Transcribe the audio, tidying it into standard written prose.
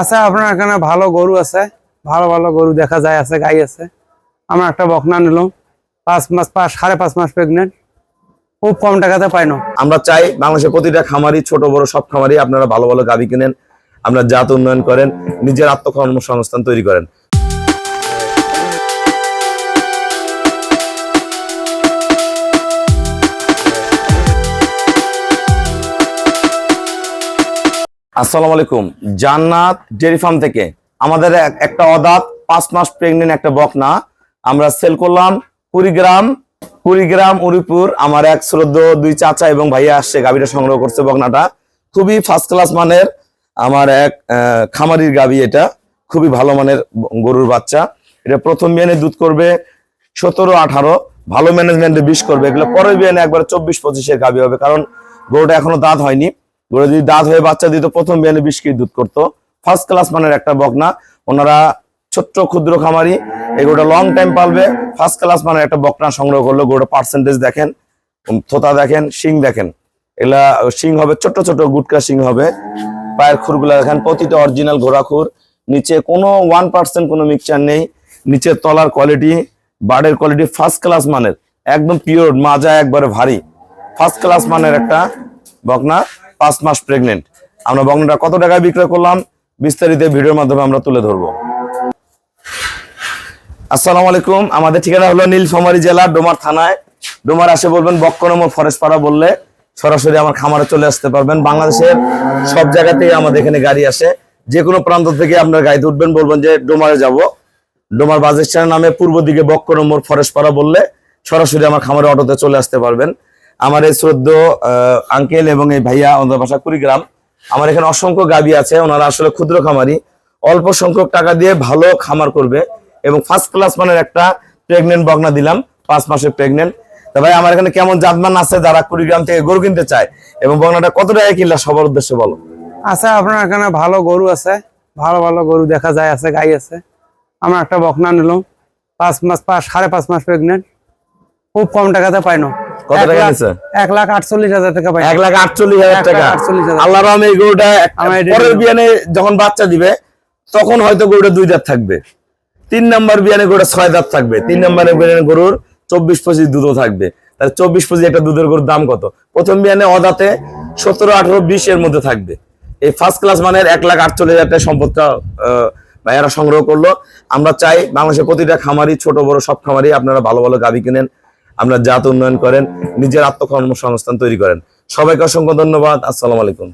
আচ্ছা, আপনার এখানে ভালো গরু আছে, ভালো ভালো গরু দেখা যায় আছে, গাই আছে। আমরা একটা বকনা নিলাম, 5.5 মাস প্রেগনেন্ট, খুব কম টাকাতে পাইনো। আমরা চাই বাংলাদেশের প্রতিটা খামারি, ছোট বড় সব খামারি আপনারা ভালো ভালো গাভী কিনেন, আপনারা জাত উন্নয়ন করেন, নিজের আত্মকর্মসংস্থান তৈরি করেন। আসসালামু আলাইকুম। জান্নাত ডেয়ারি ফার্ম থেকে আমাদের একটা অদাঁত 5 মাস প্রেগনেন্ট একটা বকনা আমরা সেল করলাম। কুড়িগ্রাম উরিপুর আমার এক শ্রদ্ধ দুই চাচা এবং ভাইয়া আসছে গাভীটা সংগ্রহ করছে। বকনাটা খুবই ফার্স্ট ক্লাস মানের, আমার এক খামারির গাভী। এটা খুবই ভালো মানের গরুর বাচ্চা। এটা প্রথম বিয়ানে দুধ করবে 17-18, ভালো ম্যানেজমেন্টে 20 করবে। এগুলো পরের বিয়ানে একবার 24-25-এর গাভী হবে, কারণ গরুটা এখনো দাঁত হয়নি। গরু যদি দাঁত হয়ে বাচ্চা দিত প্রথম বিয়ানে 20 কেজি দুধ করতো। ফার্স্ট ক্লাস মানের একটা বকনা। ওনারা ছোট্ট ক্ষুদ্র খামারি, এই গরুটা লং টাইম পালবে। ফার্স্ট ক্লাস মানের একটা বকনা সংগ্রহ করলো। গরুটা পার্সেন্টেজ দেখেন, থোতা দেখেন, শিং দেখেন। এগুলা শিং হবে ছোট ছোট গুটকা শিং হবে। পায়ের খুরগুলা দেখেন, প্রতিটা অরিজিনাল ঘোড়া খুর। নিচে কোনো 1% কোনো মিক্সচার নেই। নিচের তলার কোয়ালিটি, বাড়ের কোয়ালিটি ফার্স্ট ক্লাস মানের, একদম পিওর, মাজা একবারে ভারী। ফার্স্ট ক্লাস মানের একটা বকনা, 5 মাস প্রেগনেন্ট। আমরা বকনাটা কত টাকায় বিক্রয় করলাম বিস্তারিত ভিডিওর মাধ্যমে আমরা তুলে ধরবো। আসসালামু আলাইকুম। আমাদের ঠিকানা হলো নীলফামারী জেলা ডোমার থানায়। ডোমার আসে বলবেন বক্কনমর ফরেস্ট পাড়া বললে সরাসরি আমার খামারে চলে আসতে পারবেন। বাংলাদেশের সব জায়গাতেই আমাদের এখানে গাড়ি আসে। যে কোনো প্রান্ত থেকে আপনার গাড়িতে উঠবেন, বলবেন যে ডোমারে যাব। ডোমার বাস স্ট্যান্ড নামে পূর্ব দিকে বক্কনমর ফরেস্ট পাড়া বললে সরাসরি আমার খামারে অটোতে চলে আসতে পারবেন। আমার এই শ্রদ্ধ আঙ্কেল এবং এই ভাইয়া, ওনার বাসা কুড়িগ্রাম। আমার এখানে অসংখ্য গাভী আছে। ওনারা আসলে ক্ষুদ্র খামারি, অল্প সংখ্যক টাকা দিয়ে ভালো খামার করবে। এবং ফার্স্ট ক্লাস মানের একটা প্রেগনেন্ট বকনা দিলাম, 5 মাসের প্রেগনেন্ট। তা ভাই, আমার এখানে কেমন জাতমান আছে যারা কুড়িগ্রাম থেকে গরু কিনতে চায়, এবং বকনাটা কত টাকা কিনলা সবার উদ্দেশ্যে বলো। আচ্ছা, আপনার এখানে ভালো গরু আছে, ভালো ভালো গরু দেখা যায় আছে, গাই আছে। আমরা একটা বকনা নিলাম, 5.5 মাস প্রেগনেন্ট, খুব কম টাকাতে পাইনো। কত টাকা নিছে? 1,48,000 টাকা পাই। 1,48,000 টাকা। আল্লাহর রহমে এই গরুটা পরের বিয়ানে যখন বাচ্চা দিবে তখন হয়তো গরুটা 2 দাঁত থাকবে। 3 নাম্বার বিয়ানে গরুটা 6 দাঁত থাকবে। 3 নাম্বারের বিয়ানে গরুর 24-25 দুধও থাকবে। তাহলে 24-25 একটা দুধের গরুর দাম কত? প্রথম বিয়ানে অদাতে 17-18-20 এর মধ্যে থাকবে। এই ফার্স্ট ক্লাস মানের 1,48,000 টাকা সম্পদটা ভাইয়ারা সংগ্রহ করলো। আমরা চাই বাংলাদেশের প্রতিটা খামারি, ছোট বড় সব খামারি আপনারা ভালো ভালো গাভী কিনেন, আপনারা জাত উন্নয়ন করেন, নিজের আত্মকর্মসংস্থান তৈরি করেন। সবাইকে অসংখ্য ধন্যবাদ। আসসালামু আলাইকুম।